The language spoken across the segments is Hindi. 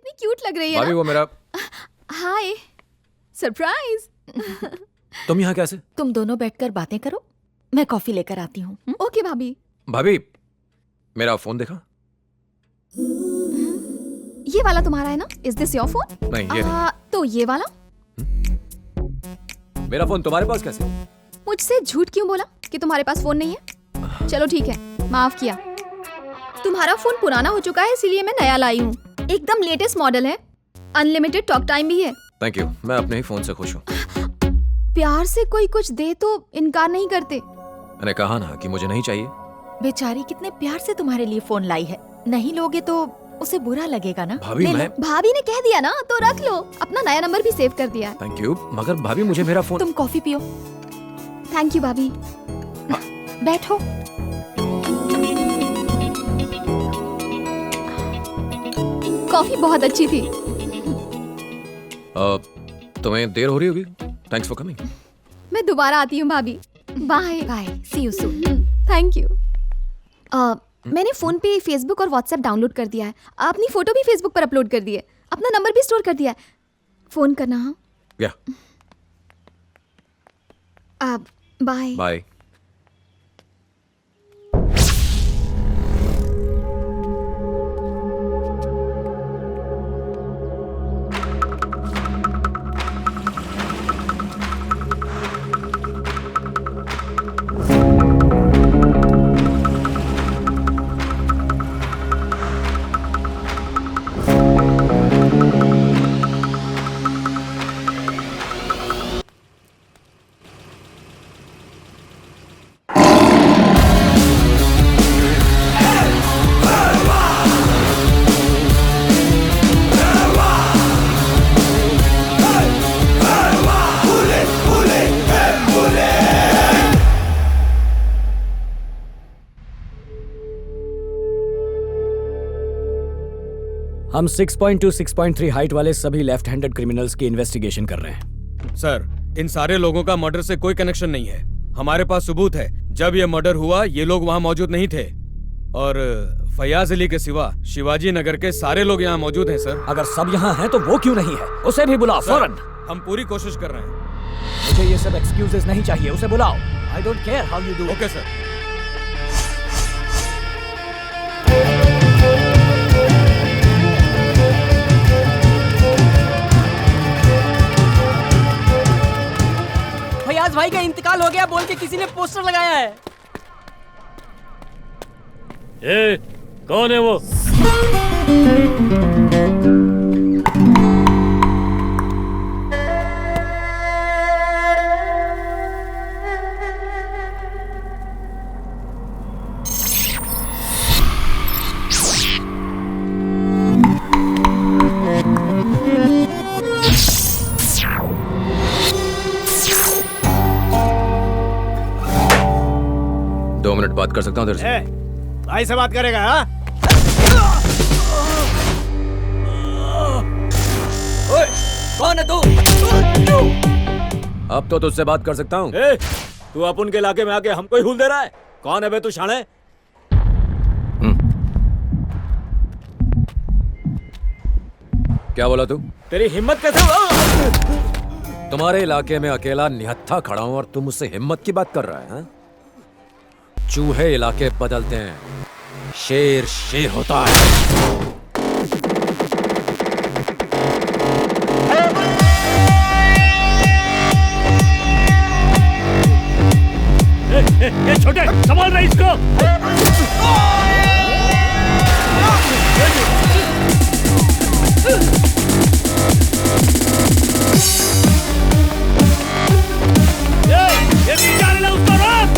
कितनी क्यूट लग रही है भाभी ना? वो मेरा। हाय, सरप्राइज। तुम यहाँ कैसे? तुम दोनों बैठकर बातें करो, मैं कॉफी लेकर आती हूँ। ओके भाभी। भाभी मेरा फोन देखा? ये वाला तुम्हारा है ना? Is this your phone? नहीं ये नहीं। तो ये वाला? मेरा फोन तुम्हारे पास कैसे? मुझसे झूठ क्यों बोला कि तुम्हारे पास फोन नहीं है? चलो ठीक है, माफ किया। तुम्हारा फोन पुराना हो चुका है इसीलिए मैं नया लाई हूँ। एकदम लेटेस्ट मॉडल है, अनलिमिटेड टॉक टाइम भी है। थैंक यू, मैं अपने ही फोन से खुश हूँ। प्यार से कोई कुछ दे तो इनकार नहीं करते। मैंने कहा ना कि मुझे नहीं चाहिए। बेचारी कितने प्यार से तुम्हारे लिए फोन लाई है, नहीं लोगे तो उसे बुरा लगेगा ना। भाभी मैं। भाभी ने कह दिया ना तो रख लो। अपना नया नंबर भी सेव कर दिया है। थैंक यू, मगर भाभी मुझे मेरा फोन। तुम कॉफी पियो। थैंक यू भाभी। बैठो। कॉफी बहुत अच्छी थी। तुम्हें देर हो रही होगी। Thanks for coming. मैं दोबारा आती हूँ भाभी। Bye bye, see you soon. Thank you. मैंने फोन पे फेसबुक और व्हाट्सएप डाउनलोड कर दिया है। अपनी फोटो भी फेसबुक पर अपलोड कर दी है। अपना नंबर भी स्टोर कर दिया है। फोन करना। हाँ या बाय बाय। हम 6.2 6.3 हाइट वाले सभी लेफ्ट हैंडेड क्रिमिनल्स की इन्वेस्टिगेशन कर रहे हैं। सर, इन सारे लोगों का मर्डर से कोई कनेक्शन नहीं है। हमारे पास सबूत है, जब ये मर्डर हुआ ये लोग वहाँ मौजूद नहीं थे। और फयाज अली के सिवा शिवाजी नगर के सारे लोग यहाँ मौजूद हैं सर। अगर सब यहाँ हैं तो वो क्यों नहीं है? उसे भी बुलाओ फौरन। हम पूरी कोशिश कर रहे हैं। मुझे ये सब एक्सक्यूजेस नहीं चाहिए, उसे बुलाओ। I don't care how you do. Okay sir. Fayaz भाई का इंतकाल हो गया बोल के किसी ने पोस्टर लगाया है। ए, कौन है वो? बात कर सकता हूँ तेरे से? भाई से बात करेगा? हाँ? ओए, कौन है तू? अब तो तुझसे बात कर सकता हूँ। तू अपन के इलाके में आके हमको ही हुल दे रहा है? कौन है बे तू शाणे? क्या बोला तू? तेरी हिम्मत कैसे? तुम्हारे इलाके में अकेला निहत्था खड़ा हूँ और तुम मुझसे हिम्मत की बात कर रहा है? हाँ? चूहे इलाके बदलते हैं, शेर शेर होता है। ए, छोटे संभाल रहे इसको। ये नहीं जाने उसको रोक।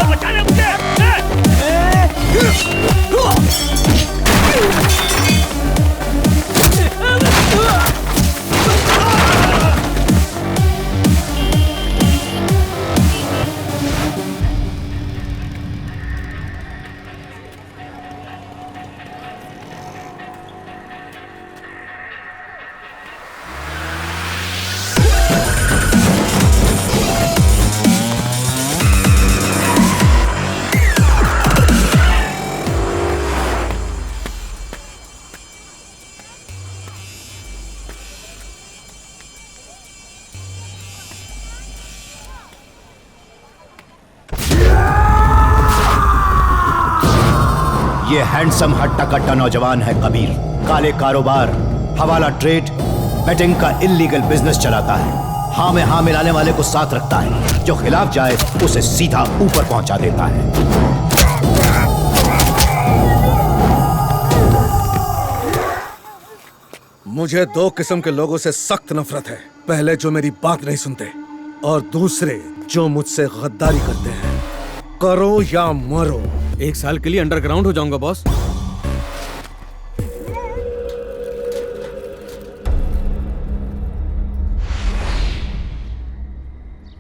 बचाने मुझे। ये हैंडसम हट्टा कट्टा नौजवान है कबीर। काले कारोबार, हवाला ट्रेड, बेटिंग का इल्लीगल बिजनेस चलाता है। हाँ में हाँ मिलाने वाले को साथ रखता है, जो खिलाफ जाए उसे सीधा ऊपर पहुंचा देता है। मुझे दो किस्म के लोगों से सख्त नफरत है। पहले जो मेरी बात नहीं सुनते, और दूसरे जो मुझसे गद्दारी करते हैं। करो या मरो। 1 साल के लिए अंडरग्राउंड हो जाऊंगा बॉस।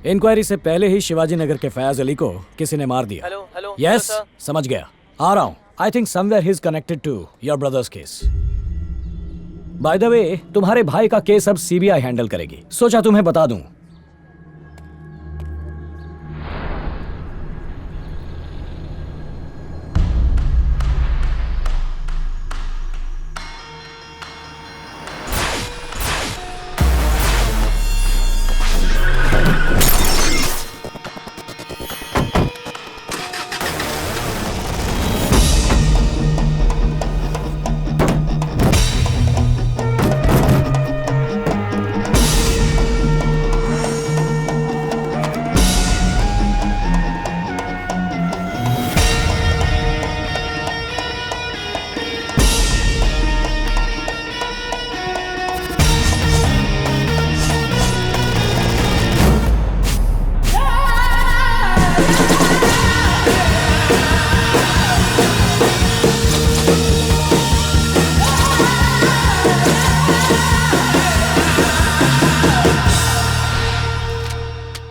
इंक्वायरी से पहले ही शिवाजी नगर के फयाज अली को किसी ने मार दिया। हेलो यस, समझ गया, आ रहा हूँ। I think somewhere he is connected to your brother's case. By the way, तुम्हारे भाई का केस अब सीबीआई हैंडल करेगी। सोचा तुम्हें बता दूं।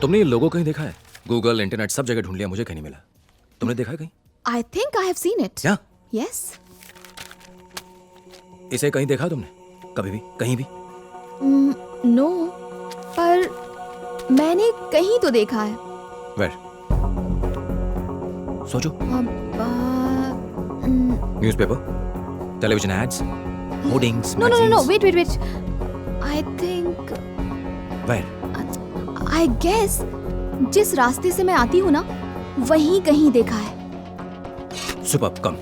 तुमने ये लोगो कहीं देखा है? गूगल, इंटरनेट, सब जगह ढूंढ लिया, मुझे कहीं नहीं मिला। तुमने देखा है कहीं? I think I have seen it. क्या? Yes. इसे कहीं देखा तुमने? कभी भी? कहीं भी? No. पर मैंने कहीं तो देखा है। Where? सोचो। Newspaper, television ads, hoardings, No. Wait. I think. Where? I guess जिस रास्ते से मैं आती हूँ ना, वहीं कहीं देखा है। सुपर्ब, कम।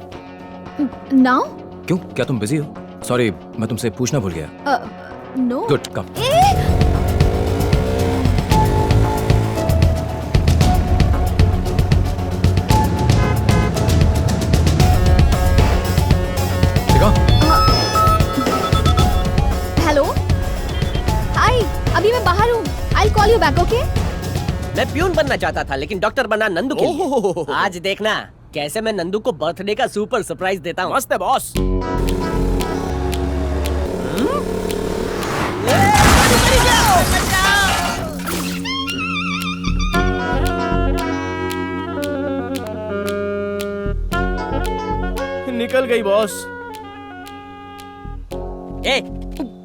Now? क्यों? क्या तुम बिजी हो? सॉरी, मैं तुमसे पूछना भूल गया। No. गुड, कम। हेलो, हाय, अभी मैं बाहर हूँ। I'll call you back, okay? मैं प्यून बनना चाहता था, लेकिन डॉक्टर बना नंदू के लिए। आज देखना कैसे मैं नंदू को बर्थडे का सुपर सरप्राइज देता हूँ। मस्त है बॉस। निकल गई बॉस।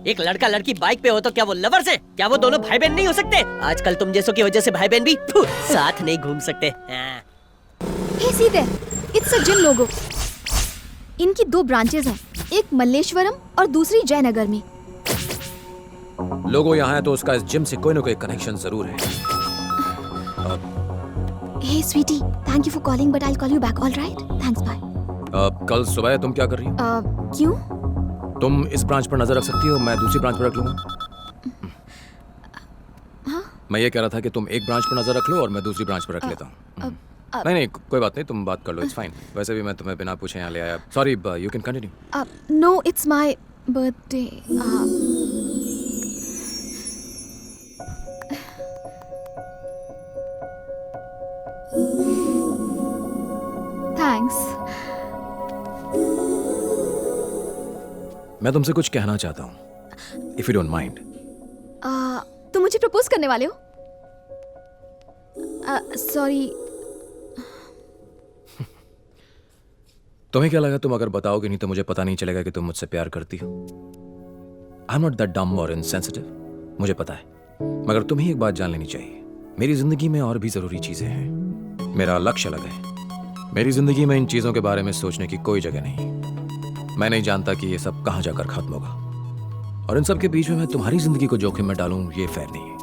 एक लड़का लड़की बाइक पे हो तो क्या वो लवर्स है? क्या वो दोनों भाई बहन नहीं हो सकते? आजकल तुम जैसों की वजह से भाई बहन भी साथ नहीं घूम सकते। Hey, see there. It's a gym logo. इनकी 2 ब्रांचेस हैं, एक मल्लेश्वरम और दूसरी जयनगर में। लोगो यहाँ है तो उसका इस जिम से कोई ना कोई कनेक्शन जरूर है। Hey, sweetie, thank you for calling, but I'll call you back. All right? Thanks, bye. कल सुबह तुम क्या कर रही हो? क्यों? तुम इस ब्रांच पर नजर रख सकती हो, मैं दूसरी ब्रांच पर रख लूंगा। मैं ये कह रहा था कि तुम एक ब्रांच पर नजर रख लो और मैं दूसरी ब्रांच पर रख लेता हूँ। नहीं, कोई बात नहीं, तुम बात कर लो, इट्स फाइन। वैसे भी मैं तुम्हें बिना पूछे यहाँ ले आया। Sorry, you can continue. No, it's my birthday. Thanks. मैं तुमसे कुछ कहना चाहता हूँ, इफ यू डोंट माइंड। तुम मुझे प्रपोज करने वाले हो? सॉरी। तुम्हें क्या लगा तुम अगर बताओगे नहीं तो मुझे पता नहीं चलेगा कि तुम मुझसे प्यार करती हो? I am not that dumb और इनसेंसिटिव, मुझे पता है। मगर तुम्हें एक बात जान लेनी चाहिए, मेरी जिंदगी में और भी जरूरी चीजें हैं। मेरा लक्ष्य अलग है। मेरी जिंदगी में इन चीजों के बारे में सोचने की कोई जगह नहीं। मैं नहीं जानता कि ये सब कहां जाकर खत्म होगा, और इन सब के बीच में मैं तुम्हारी जिंदगी को जोखिम में डालूं, ये फेयर नहीं है।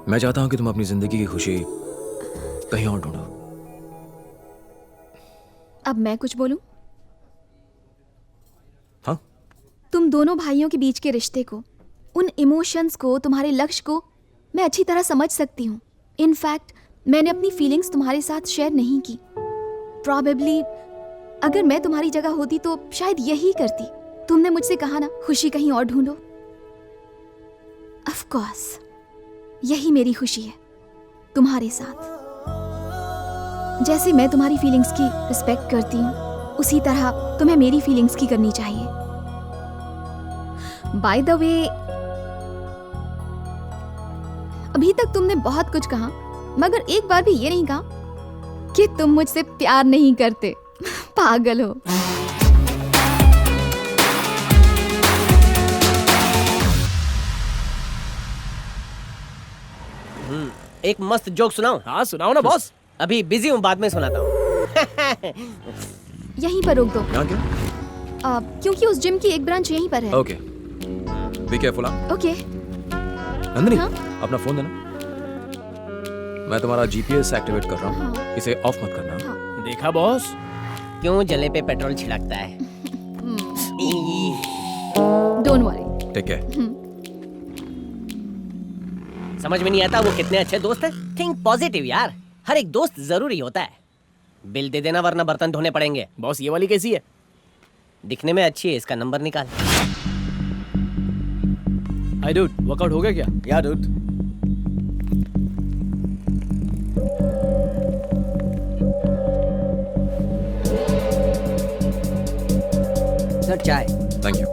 मैं चाहता हूं कि तुम अपनी जिंदगी की खुशी कहीं और ढूंढो। अब मैं कुछ बोलूं? तुम दोनों भाइयों के बीच के रिश्ते को, उन इमोशंस को, तुम्हारे लक्ष्य को मैं अच्छी तरह समझ सकती हूँ। इनफैक्ट मैंने अपनी फीलिंग्स तुम्हारे साथ शेयर नहीं की। प्रॉबेबली अगर मैं तुम्हारी जगह होती तो शायद यही करती। तुमने मुझसे कहा ना, खुशी कहीं और ढूंढो। ऑफ कोर्स यही मेरी खुशी है, तुम्हारे साथ। जैसे मैं तुम्हारी फीलिंग्स की रिस्पेक्ट करती हूँ, उसी तरह तुम्हें मेरी फीलिंग्स की करनी चाहिए। बाय द वे, अभी तक तुमने बहुत कुछ कहा, मगर एक बार भी ये नहीं कहा कि तुम मुझसे प्यार नहीं करते। पागल हो। एक मस्त जोक सुनाऊं? हाँ सुनाओ ना बॉस। अभी बिजी हूँ, बाद में सुनाता हूँ। यहीं पर रोक दो। यहाँ क्या? क्योंकि उस जिम की एक ब्रांच यहीं पर है। Okay, be careful. Okay. Nandini, हाँ? अपना फोन देना। मैं तुम्हारा जीपीएस एक्टिवेट कर रहा हूँ। हाँ। इसे ऑफ मत करना। हाँ। देखा बॉस, क्यों जले पे पेट्रोल छिड़कता है? Don't worry. Take care. समझ में नहीं आता वो कितने अच्छे दोस्त हैं। थिंक पॉजिटिव यार, हर एक दोस्त जरूरी होता है। बिल दे देना वरना बर्तन धोने पड़ेंगे। बॉस ये वाली कैसी है? दिखने में अच्छी है, इसका नंबर निकाल। हाय डूड, वर्कआउट हो गया क्या? या डूड, सर चाय। Thank you.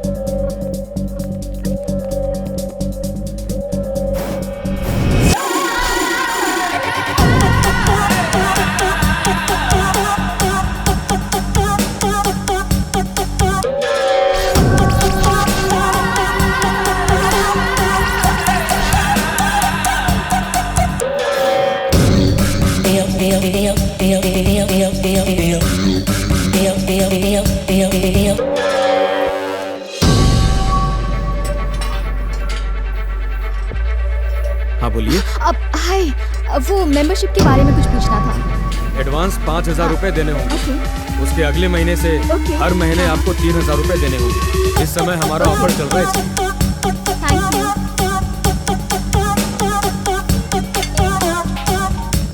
हाँ बोलिए। अब हाय, वो मेंबरशिप के बारे में कुछ पूछना था। एडवांस 5,000 रुपए देने होंगे। ओके। उसके अगले महीने से ओके। हर महीने आपको 3,000 रुपए देने होंगे। इस समय हमारा ऑफर चल रहा है इसलिए। Thank you.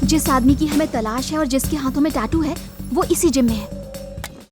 जिस आदमी की हमें तलाश है और जिसके हाथों में टैटू है, वो इसी जिम में है।